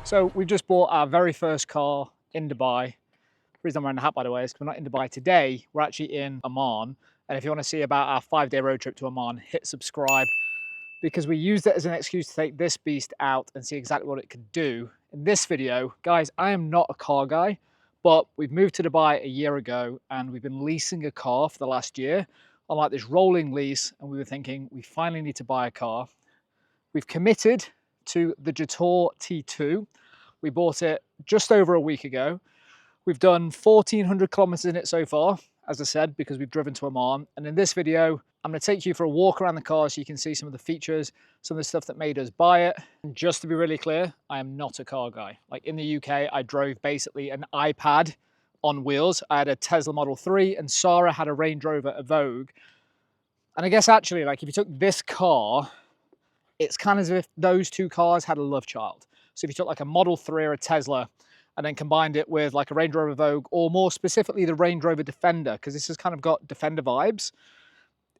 So we've just bought our very first car in Dubai. The reason I'm wearing the hat, by the way, is because we're not in Dubai today. We're actually in Oman. And if you want to see about our 5-day road trip to Oman, hit subscribe, because we used it as an excuse to take this beast out and see exactly what it could do. In this video, guys, I am not a car guy, but we've moved to Dubai a year ago and we've been leasing a car for the last year on like this rolling lease. And we were thinking we finally need to buy a car. We've committed to the Jetour T2. We bought it just over a week ago. We've done 1,400 kilometers in it so far, as I said, because we've driven to Oman. And in this video, I'm going to take you for a walk around the car so you can see some of the features, some of the stuff that made us buy it. And just to be really clear, I am not a car guy. Like in the UK, I drove basically an iPad on wheels. I had a Tesla Model 3 and Sarah had a Range Rover Evoque. And I guess actually, like if you took this car, it's kind of as if those two cars had a love child. So if you took like a Model 3 or a Tesla and then combined it with like a Range Rover Evoque, or more specifically the Range Rover Defender, because this has kind of got Defender vibes.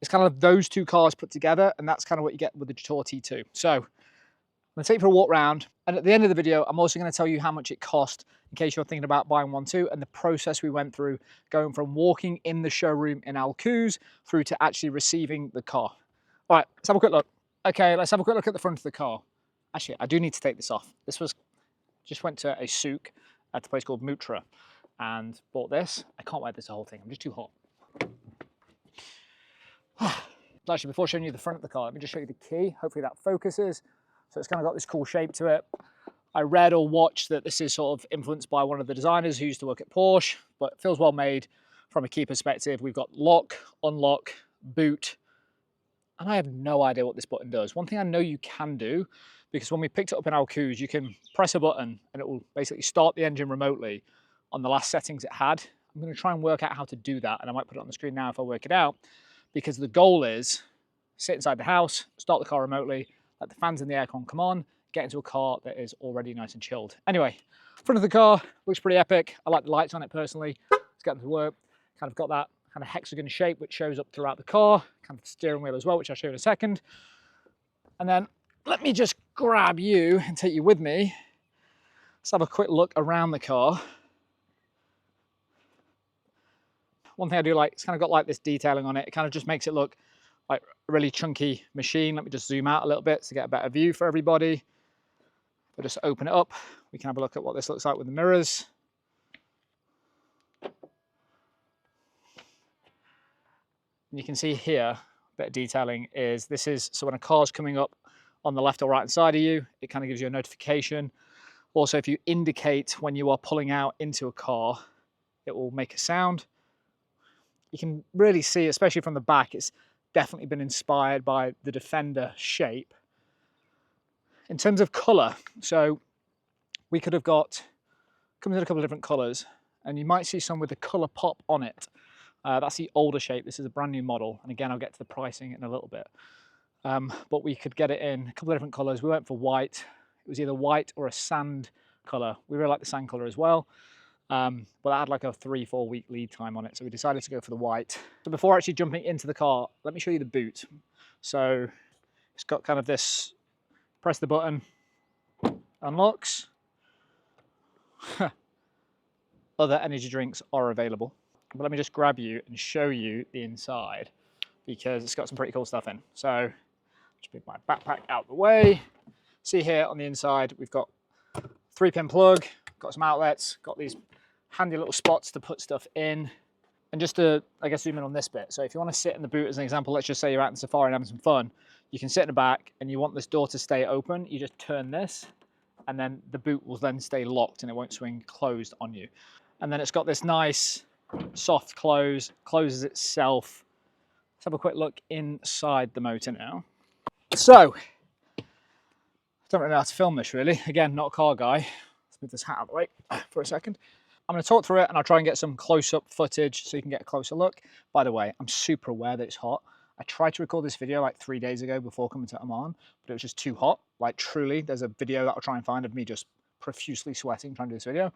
It's kind of those two cars put together, and that's kind of what you get with the Jetour T2. So I'm gonna take you for a walk around, and at the end of the video, I'm also gonna tell you how much it cost in case you're thinking about buying one too, and the process we went through going from walking in the showroom in Al Quoz through to actually receiving the car. All right, let's have a quick look. Okay, let's have a quick look at the front of the car. Actually, I do need to take this off. Just went to a souk at a place called Mutra and bought this. I can't wear this whole thing, I'm just too hot. Actually, before showing you the front of the car, let me just show you the key. Hopefully that focuses. So it's kind of got this cool shape to it. I read or watched that this is sort of influenced by one of the designers who used to work at Porsche, but it feels well made from a key perspective. We've got lock, unlock, boot, and I have no idea what this button does. One thing I know you can do, because when we picked it up in Al Quoz, you can press a button and it will basically start the engine remotely on the last settings it had. I'm going to try and work out how to do that, and I might put it on the screen now if I work it out, because the goal is sit inside the house, start the car remotely, let the fans and the aircon come on, get into a car that is already nice and chilled. Anyway, front of the car looks pretty epic. I like the lights on it personally. Let's get them to work. Kind of got that kind of hexagon shape which shows up throughout the car, kind of steering wheel as well, which I'll show you in a second. And then let me just grab you and take you with me. Let's have a quick look around the car. One thing I do like, it's kind of got like this detailing on it. It kind of just makes it look like a really chunky machine. Let me just zoom out a little bit to get a better view for everybody. We'll just open it up. We can have a look at what this looks like with the mirrors. And you can see here, a bit of detailing is, this is, so when a car's coming up on the left or right hand side of you, it kind of gives you a notification. Also, if you indicate when you are pulling out into a car, it will make a sound. You can really see, especially from the back, it's definitely been inspired by the Defender shape. In terms of color, so we could have got, comes in a couple of different colors, and you might see some with the color pop on it. That's the older shape. This is a brand new model, and again I'll get to the pricing in a little bit, but we could get it in a couple of different colors. We went for white. It was either white or a sand color. We really like the sand color as well, but I had like a 3-4 week lead time on it, so we decided to go for the white. So before actually jumping into the car, let me show you the boot. So it's got kind of this, press the button, unlocks. Other energy drinks are available. But let me just grab you and show you the inside, because it's got some pretty cool stuff in. So just move my backpack out the way. See here on the inside, we've got 3-pin plug, got some outlets, got these handy little spots to put stuff in. And just to, I guess, zoom in on this bit. So if you want to sit in the boot as an example, let's just say you're out in safari and having some fun, you can sit in the back and you want this door to stay open, you just turn this and then the boot will then stay locked and it won't swing closed on you. And then it's got this nice soft close, closes itself. Let's have a quick look inside the motor now. So, I don't really know how to film this really. Again, not a car guy. Let's move this hat out of the way for a second. I'm going to talk through it and I'll try and get some close-up footage so you can get a closer look. By the way, I'm super aware that it's hot. I tried to record this video like 3 days ago before coming to Oman, but it was just too hot. Like truly, there's a video that I'll try and find of me just profusely sweating trying to do this video.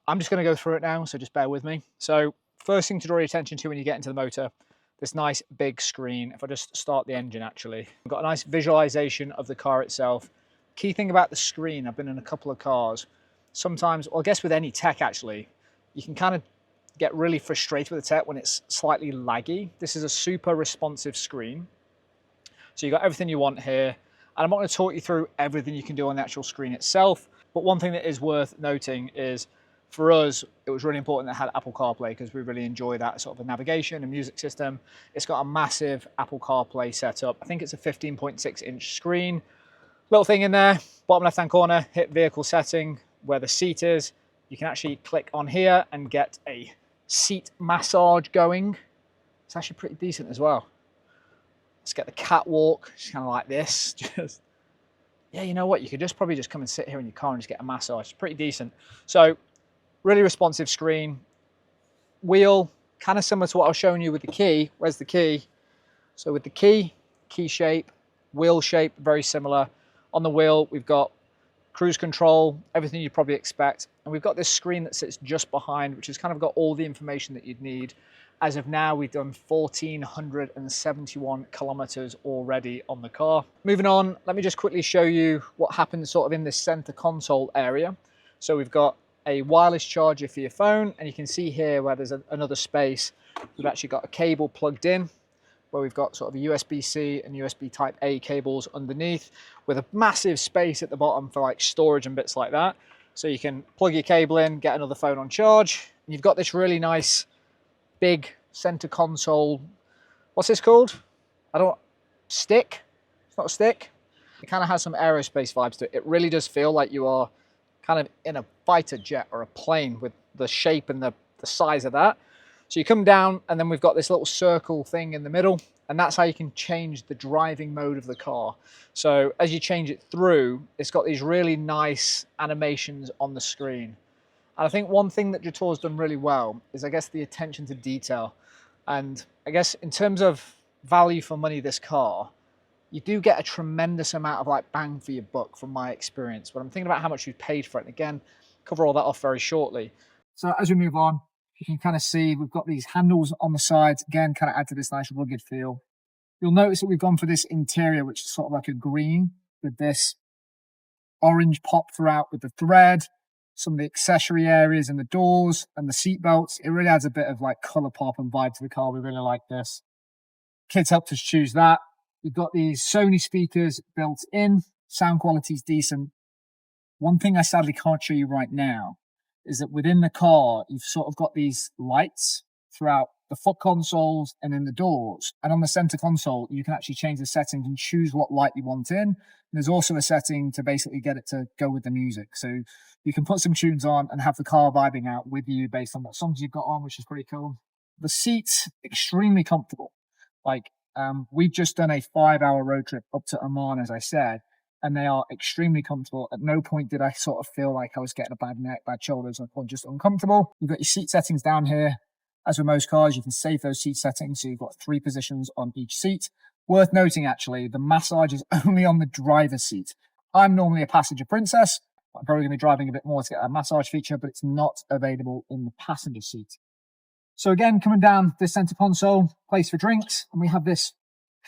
I'm just going to go through it now, so just bear with me. So first thing to draw your attention to when you get into the motor, this nice big screen. If I just start the engine actually, I've got a nice visualization of the car itself. Key thing about the screen, I've been in a couple of cars. Sometimes, well, I guess with any tech actually, you can kind of get really frustrated with the tech when it's slightly laggy. This is a super responsive screen. So you've got everything you want here. And I'm not going to talk you through everything you can do on the actual screen itself. But one thing that is worth noting is for us, it was really important that it had Apple CarPlay because we really enjoy that sort of a navigation and music system. It's got a massive Apple CarPlay setup. I think it's a 15.6-inch screen. Little thing in there, bottom left-hand corner, hit vehicle setting where the seat is. You can actually click on here and get a seat massage going. It's actually pretty decent as well. Let's get the catwalk, just kind of like this. Just, yeah, you know what? You could just probably just come and sit here in your car and just get a massage. It's pretty decent. So really responsive screen. Wheel, kind of similar to what I was showing you with the key. Where's the key? So with the key shape, wheel shape, very similar. On the wheel, we've got cruise control, everything you'd probably expect. And we've got this screen that sits just behind, which has kind of got all the information that you'd need. As of now, we've done 1,471 kilometers already on the car. Moving on, let me just quickly show you what happens sort of in this center console area. So we've got a wireless charger for your phone, and you can see here where there's another space. We've actually got a cable plugged in, where we've got sort of a USB-C and USB Type A cables underneath, with a massive space at the bottom for like storage and bits like that. So you can plug your cable in, get another phone on charge. And you've got this really nice big center console. What's this called? Stick? It's not a stick. It kind of has some aerospace vibes to it. It really does feel like you are kind of in a fighter jet or a plane with the shape and the size of that. So you come down and then we've got this little circle thing in the middle, and that's how you can change the driving mode of the car. So as you change it through, it's got these really nice animations on the screen. And I think one thing that Jetour's done really well is, I guess, the attention to detail. And I guess in terms of value for money, this car, you do get a tremendous amount of like bang for your buck from my experience. But I'm thinking about how much we've paid for it. And again, cover all that off very shortly. So as we move on, you can kind of see we've got these handles on the sides, again, kind of add to this nice rugged feel. You'll notice that we've gone for this interior, which is sort of like a green with this orange pop throughout with the thread, some of the accessory areas and the doors and the seat belts. It really adds a bit of like color pop and vibe to the car. We really like this. Kids helped us choose that. We've got these Sony speakers built in. Sound quality is decent. One thing I sadly can't show you right now is that within the car, you've sort of got these lights throughout the foot consoles and in the doors. And on the center console, you can actually change the settings and choose what light you want in. And there's also a setting to basically get it to go with the music. So you can put some tunes on and have the car vibing out with you based on what songs you've got on, which is pretty cool. The seats, extremely comfortable. Like, we've just done a 5-hour road trip up to Oman, as I said, and they are extremely comfortable. At no point did I sort of feel like I was getting a bad neck, bad shoulders, or just uncomfortable. You've got your seat settings down here. As with most cars, you can save those seat settings, so you've got 3 positions on each seat. Worth noting, actually, the massage is only on the driver's seat. I'm normally a passenger princess. I'm probably going to be driving a bit more to get a massage feature, but it's not available in the passenger seat. So again, coming down this center console, place for drinks, and we have this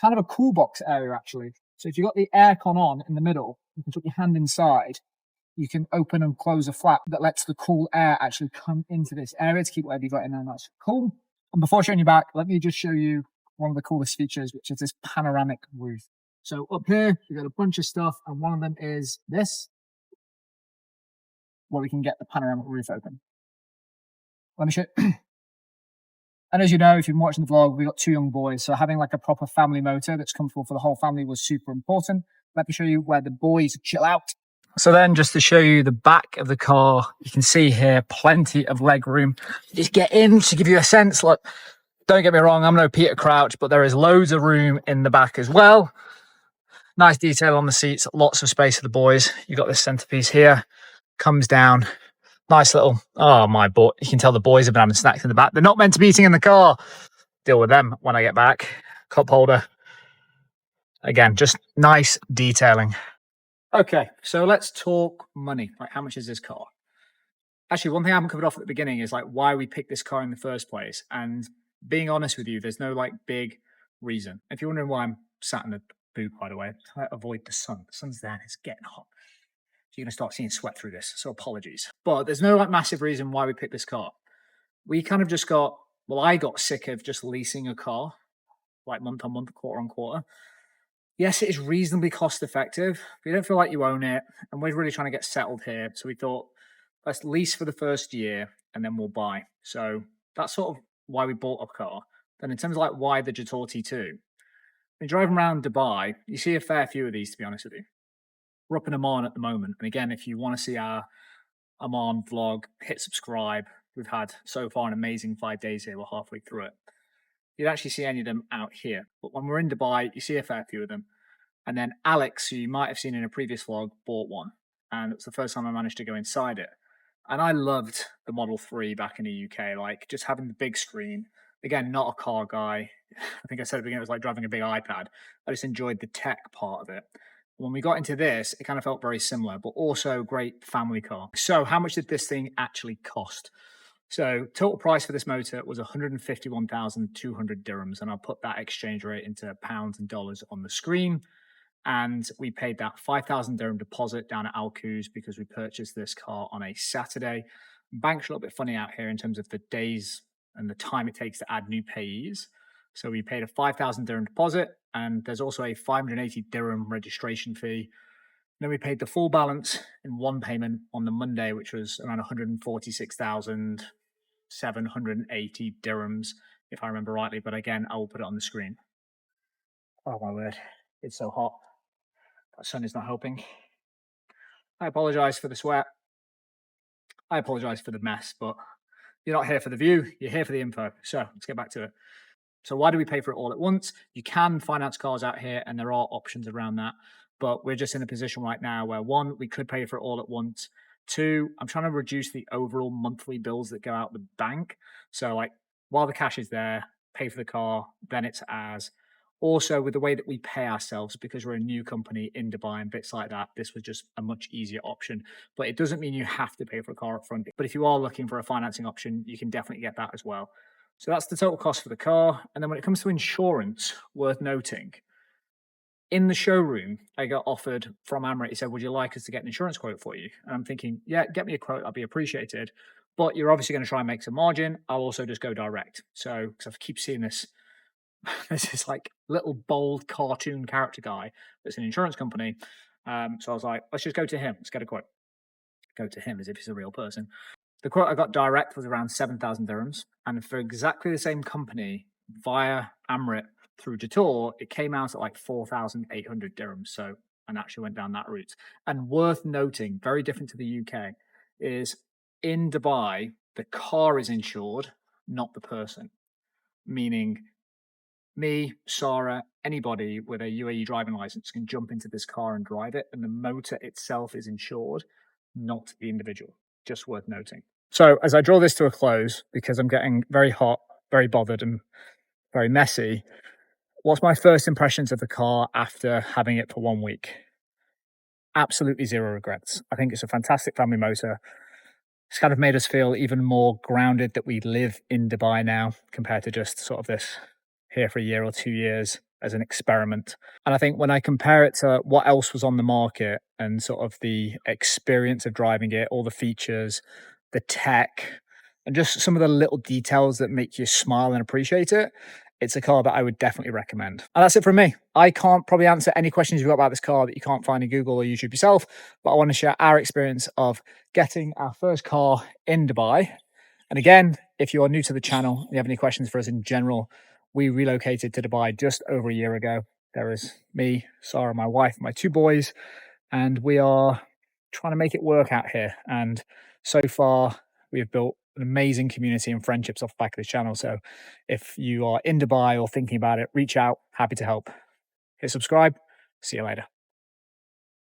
kind of a cool box area, actually. So if you've got the aircon on in the middle, you can put your hand inside. You can open and close a flap that lets the cool air actually come into this area to keep whatever you've got in there nice and cool. And before showing you back, let me just show you one of the coolest features, which is this panoramic roof. So up here, we've got a bunch of stuff, and one of them is this, where we can get the panoramic roof open. Let me show you. And as you know, if you've been watching the vlog, we've got 2 young boys, so having like a proper family motor that's comfortable for the whole family was super important. Let me show you where the boys chill out. So then, just to show you the back of the car, you can see here plenty of leg room. Just get in to give you a sense. Look, don't get me wrong, I'm no Peter Crouch, but there is loads of room in the back as well. Nice detail on the seats, lots of space for the boys. You've got this centerpiece here, comes down. Nice little, oh my boy, you can tell the boys have been having snacks in the back. They're not meant to be eating in the car. Deal with them when I get back. Cup holder. Again, just nice detailing. Okay, so let's talk money. Like, how much is this car? Actually, one thing I haven't covered off at the beginning is like why we picked this car in the first place. And being honest with you, there's no like big reason. If you're wondering why I'm sat in a boot, by the way. Try to avoid the sun. The sun's there and it's getting hot. So you're going to start seeing sweat through this. So apologies. But there's no like massive reason why we picked this car. We kind of just got, well, I got sick of just leasing a car, like month on month, quarter on quarter. Yes, it is reasonably cost effective, but you don't feel like you own it. And we're really trying to get settled here. So we thought, let's lease for the first year and then we'll buy. So that's sort of why we bought a car. Then in terms of like why the Jetour T2, when you're driving around Dubai, you see a fair few of these, to be honest with you. We're up in Oman at the moment. And again, if you want to see our Oman vlog, hit subscribe. We've had so far an amazing 5 days here. We're halfway through it. You don't actually see any of them out here. But when we're in Dubai, you see a fair few of them. And then Alex, who you might have seen in a previous vlog, bought one. And it's the first time I managed to go inside it. And I loved the Model 3 back in the UK, like just having the big screen. Again, not a car guy. I think I said at the beginning it was like driving a big iPad. I just enjoyed the tech part of it. When we got into this, it kind of felt very similar, but also great family car. So how much did this thing actually cost? So total price for this motor was 151,200 dirhams, and I'll put that exchange rate into pounds and dollars on the screen. And we paid that 5,000 dirham deposit down at Al Quoz because we purchased this car on a Saturday. Bank's a little bit funny out here in terms of the days and the time it takes to add new payees. So we paid a 5,000 dirham deposit, and there's also a 580 dirham registration fee. Then we paid the full balance in one payment on the Monday, which was around 146,780 dirhams, if I remember rightly. But again, I will put it on the screen. Oh my word, it's so hot. That sun is not helping. I apologize for the sweat. I apologize for the mess, but you're not here for the view, you're here for the info. So let's get back to it. So why do we pay for it all at once? You can finance cars out here and there are options around that, but we're just in a position right now where one, we could pay for it all at once. Two, I'm trying to reduce the overall monthly bills that go out the bank. So like while the cash is there, pay for the car, then it's ours. Also, with the way that we pay ourselves, because we're a new company in Dubai and bits like that, this was just a much easier option. But it doesn't mean you have to pay for a car up front. But if you are looking for a financing option, you can definitely get that as well. So that's the total cost for the car. And then when it comes to insurance, worth noting, in the showroom, I got offered from Amrit, he said, would you like us to get an insurance quote for you? And I'm thinking, yeah, get me a quote, that'd be appreciated. But you're obviously going to try and make some margin. I'll also just go direct. So, because I keep seeing this, this is like little bold cartoon character guy that's an insurance company. So I was like, let's just go to him. Let's get a quote. Go to him as if he's a real person. The quote I got direct was around 7,000 dirhams. And for exactly the same company via Amrit through Jetour, it came out at like 4,800 dirhams. So, and actually went down that route. And worth noting, very different to the UK, is in Dubai, the car is insured, not the person. Meaning me, Sarah, anybody with a UAE driving license can jump into this car and drive it. And the motor itself is insured, not the individual. Just worth noting. So as I draw this to a close, because I'm getting very hot, very bothered and very messy, what's my first impressions of the car after having it for 1 week? Absolutely zero regrets. I think it's a fantastic family motor. It's kind of made us feel even more grounded that we live in Dubai now compared to just sort of this here for a year or 2 years as an experiment. And I think when I compare it to what else was on the market and sort of the experience of driving it, all the features, the tech, and just some of the little details that make you smile and appreciate it, it's a car that I would definitely recommend. And that's it from me. I can't probably answer any questions you've got about this car that you can't find in Google or YouTube yourself, but I want to share our experience of getting our first car in Dubai. And again, if you're new to the channel and you have any questions for us in general, we relocated to Dubai just over a year ago. There is me, Sarah, my wife, my 2 boys, and we are trying to make it work out here. And so far, we have built an amazing community and friendships off the back of this channel. So if you are in Dubai or thinking about it, reach out. Happy to help. Hit subscribe. See you later.